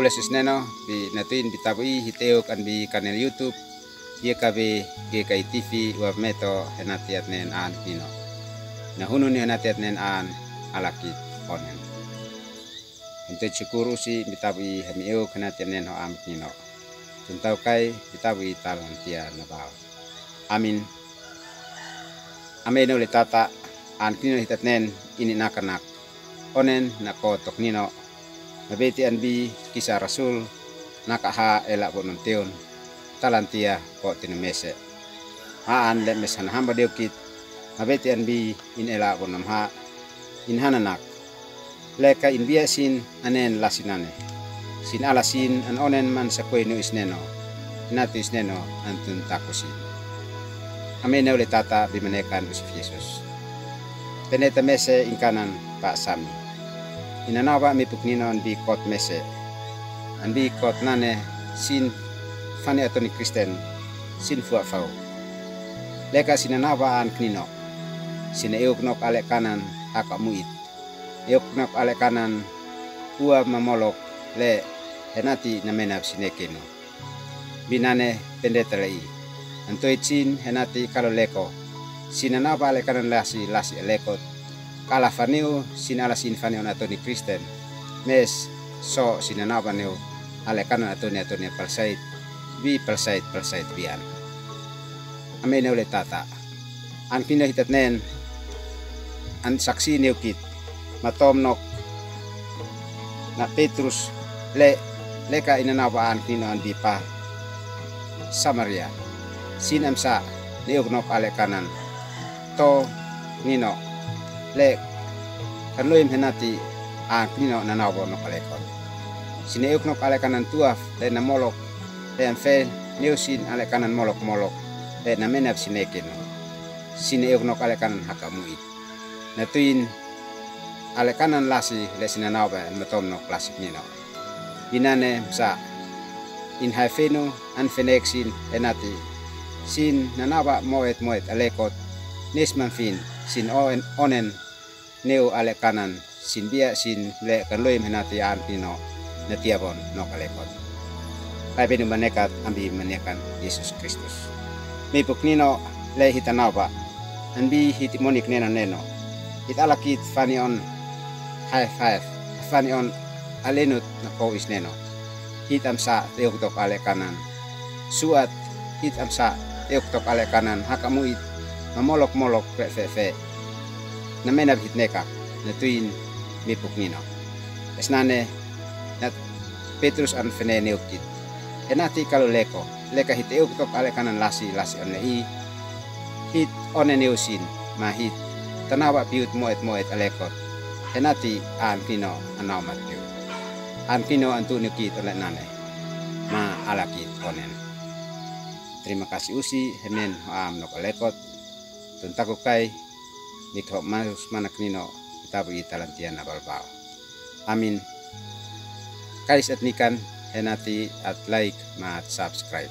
Pulas isneno bi natuin bitabui hiteo kan bi kanal YouTube ia kabe GKI TV wa meto henatiat nen an pino. Na hunun henatiat nen an alakit onen. Untuk syukuru si bitabui hemieu henatiat nen ho am pino. Tuntau kai bitabui talon tia nabau. Amin. Amin oleh tata an pino hitat nen ini nakanak. Onen nakotok nino. Mabeti anbi kisah Rasul nakaha elak bonon teon talantia ko tinumese haan le mesan hamba deukit mabeti anbi in elak bonon ha in hananak leka in biasin anen lasinane sin alasin an onen man sakwe no isneno natu isneno antun takusin amen oleh tata bimanekan usif Yesus peneta mese ingkanan Pak Sami inanawa mi puknino an bi kot mese an bi kot nane sin fani atoni Kristen sin fuak fau leka sinanawa an knino sina euk nok ale kanan haka muit euk nok ale kanan ua mamolok le henati namenap sinekeno binane pendeta lei antoi cin henati kalau leko sinanawa ale kanan lasi lekot kala faneu sin ala sin faneu atoni Kristen mes so sinanawa neu ale kanan atoni palsait bi palsait bian amen oleh tata an pina hitat nen an saksi neukit matom nok na Petrus leka inanawa an pina an bi pa Samaria sin amsa neuk nok ale kanan to nino le kanloim henati a pino nanawo no kalekon sine euk no ale kanan tuaf le namolok le amfe neusin ale kanan molok le namenap sineken sine euk no ale kanan hakamuit natuin ale kanan lasi le sinanawa matom no klasik nino binane sa in haifeno an fenexin enati sin nanawa moet alekot nisman fin sin onen neu ale kanan sin bia sin le kanloim henati an pino na tiabon no kalekot. Kai benu manekat ambi manekan Yesus Kristus. Mi puknino le hitanawa ambi hitimonik neno. Hit alakit fani on high five fani on alenut na ko is neno. Hit amsa teuktok ale kanan. Suat hit amsa teuktok ale kanan hakamuit mamolok fe namenab hitneka natuin mi puknino esnane nat Petrus an fene neukit enati kalau leka hit euktok ale kanan lasi on i hit one neusin ma hit tanawa piut moet alekot enati an pino anau matiu an pino antu neukit oleh nane ma alakit onen. Terima kasih usi hemen am nok alekot tuntaku kai mikro manus manak nino kita bagi talantian abalbao. Amin. Kais etnikan henati at like mat subscribe.